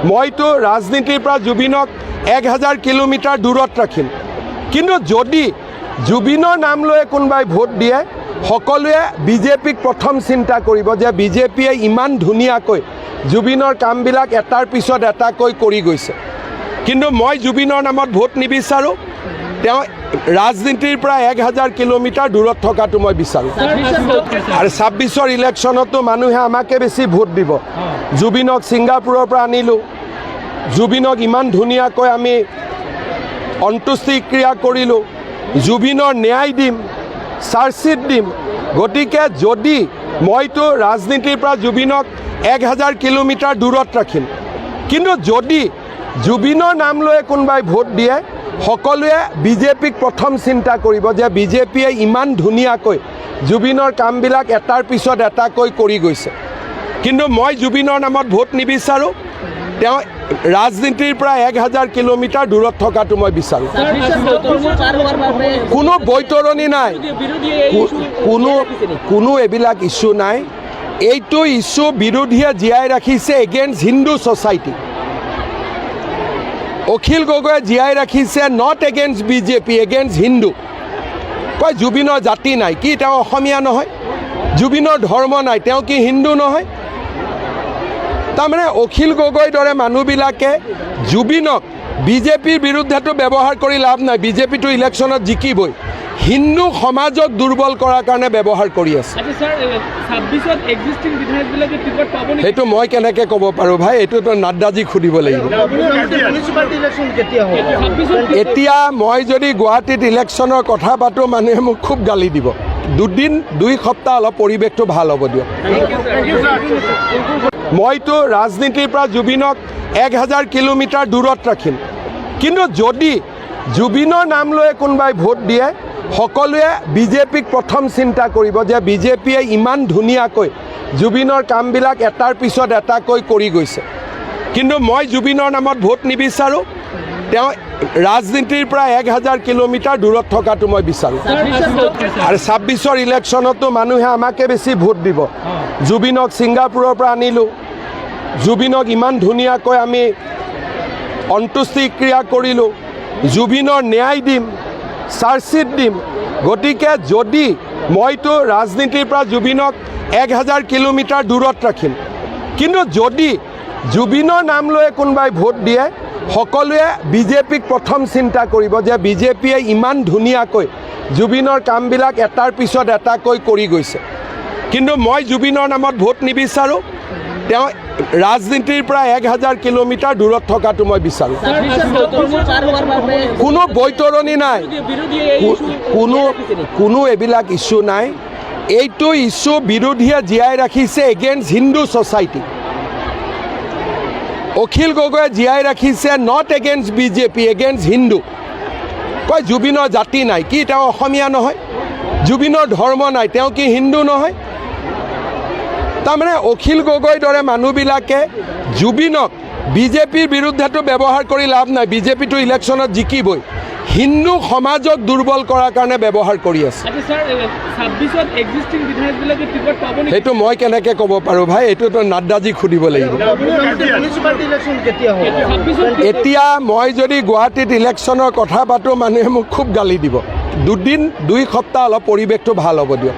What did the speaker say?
মইতো ৰাজনীতিৰ পৰা জুবিনক 1000 কিলোমিটাৰ দূৰত ৰাখিম কিন্তু যদি জুবিনৰ নাম লৈ কোনোবাই ভোট দিয়ে সকলোৱে বিজেপিক প্ৰথম চিন্তা কৰিব যে বিজেপিয়ে ইমান ধুনীয়াকৈ জুবিনৰ কামবিলাক এটাৰ পিছত এটাকৈ কৰি গৈছে কিন্তু মই জুবিনৰ নামত ভোট নিবিচাৰোঁ তেওঁ ৰাজনীতিৰ পৰা 1000 কিলোমিটাৰ দূৰত থকাটো মই বিচাৰোঁ আৰু 26ৰ ইলেকশ্যনতো মানুহে আমাকে বেছি ভোট দিব জুবিনক ছিংগাপুৰৰ পৰা আনিলোঁ জুবিনক ইমান ধুনীয়াকৈ আমি অন্ত্যেষ্টিক্ৰিয়া কৰিলোঁ জুবিনৰ ন্যায় দিম চাৰ্জশ্বিট দিম গতিকে যদি মইতো ৰাজনীতিৰ পৰা জুবিনক 1000 কিলোমিটাৰ দূৰত ৰাখিম কিন্তু যদি জুবিনৰ নাম লৈ কোনোবাই ভোট দিয়ে সকলোৱে বিজেপিক প্ৰথম চিন্তা কৰিব যে বিজেপিয়ে ইমান ধুনীয়াকৈ জুবিনৰ কামবিলাক এটাৰ পিছত এটাকৈ কৰি গৈছে কিন্তু মই জুবিনৰ নামত ভোট নিবিচাৰোঁ তেওঁ ৰাজনীতিৰ পৰা 1000 কিলোমিটাৰ দূৰত থকাটো মই বিচাৰোঁ কোনো বৈতৰণি নাই কোনো এইবিলাক ইছ্যু নাই এইটো ইছ্যু বিৰোধীয়ে জীয়াই ৰাখিছে এগেইনষ্ট হিন্দু ছ'চাইটি অখিল গগৈয়ে জীয়াই ৰাখিছে not against BJP against Hindu কয় জুবিনৰ জাতি নাই কি তেওঁ অসমীয়া নহয় জুবিনৰ ধৰ্ম নাই তেওঁ কি হিন্দু নহয় তাৰমানে অখিল গগৈৰ দৰে মানুহবিলাকে জুবিনক বিজেপিৰ বিৰুদ্ধেতো ব্যৱহাৰ কৰি লাভ নাই বিজেপিটো ইলেকশ্যনত জিকিবই হিন্দু সমাজক দুৰ্বল কৰাৰ কাৰণে ব্যৱহাৰ কৰি আছে সেইটো মই কেনেকৈ ক'ব পাৰোঁ ভাই এইটোতো নাড্ডাজীক সুধিব লাগিব এতিয়া মই যদি গুৱাহাটীত ইলেকশ্যনৰ কথা পাতোঁ মানুহে মোক খুব গালি দিব দুই সপ্তাহ অলপ পৰিৱেশটো ভাল হ'ব দিয়ক মইতো ৰাজনীতিৰ পৰা জুবিনক 1000 কিলোমিটাৰ দূৰত ৰাখিম কিন্তু যদি জুবিনৰ নাম লৈ কোনোবাই ভোট দিয়ে সকলোৱে বিজেপিক প্ৰথম চিন্তা কৰিব যে বিজেপিয়ে ইমান ধুনীয়াকৈ জুবিনৰ কামবিলাক এটাৰ পিছত এটাকৈ কৰি গৈছে কিন্তু মই জুবিনৰ নামত ভোট নিবিচাৰোঁ তেওঁ ৰাজনীতিৰ পৰা 1000 কিলোমিটাৰ দূৰত থকাটো মই বিচাৰোঁ আৰু 26ৰ ইলেকশ্যনতো মানুহে আমাকে বেছি ভোট দিব জুবিনক ছিংগাপুৰৰ পৰা আনিলোঁ জুবিনক ইমান ধুনীয়াকৈ আমি অন্ত্যেষ্টিক্ৰিয়া কৰিলোঁ জুবিনৰ ন্যায় দিম চাৰ্জশ্বিট দিম গতিকে যদি মইতো ৰাজনীতিৰ পৰা জুবিনক 1000 কিলোমিটাৰ দূৰত ৰাখিম কিন্তু যদি জুবিনৰ নাম লৈ কোনোবাই ভোট দিয়ে সকলোৱে বিজেপিক প্ৰথম চিন্তা কৰিব যে বিজেপিয়ে ইমান ধুনীয়াকৈ জুবিনৰ কামবিলাক এটাৰ পিছত এটাকৈ কৰি গৈছে কিন্তু মই জুবিনৰ নামত ভোট নিবিচাৰোঁ তেওঁ ৰাজনীতিৰ পৰা 1000 কিলোমিটাৰ দূৰত থকাটো মই বিচাৰোঁ কোনো বৈতৰণি নাই কোনো এইবিলাক ইছ্যু নাই এইটো ইছ্যু বিৰোধীয়ে জীয়াই ৰাখিছে এগেইনষ্ট হিন্দু ছ'চাইটি অখিল গগৈয়ে জীয়াই ৰাখিছে not against BJP against Hindu কয় জুবিনৰ জাতি নাই কি তেওঁ অসমীয়া নহয় জুবিনৰ ধৰ্ম নাই তেওঁ কি হিন্দু নহয় তাৰমানে অখিল গগৈৰ দৰে মানুহবিলাকে জুবিনক বিজেপিৰ বিৰুদ্ধেতো ব্যৱহাৰ কৰি লাভ নাই বিজেপিটো ইলেকশ্যনত জিকিবই হিন্দু সমাজক দুৰ্বল কৰাৰ কাৰণে ব্যৱহাৰ কৰি আছে সেইটো মই কেনেকৈ ক'ব পাৰোঁ ভাই এইটোতো নাড্ডাজীক সুধিব লাগিব এতিয়া মই যদি গুৱাহাটীত ইলেকশ্যনৰ কথা পাতোঁ মানুহে মোক খুব গালি দিব দুই সপ্তাহ অলপ পৰিৱেশটো ভাল হ'ব দিয়ক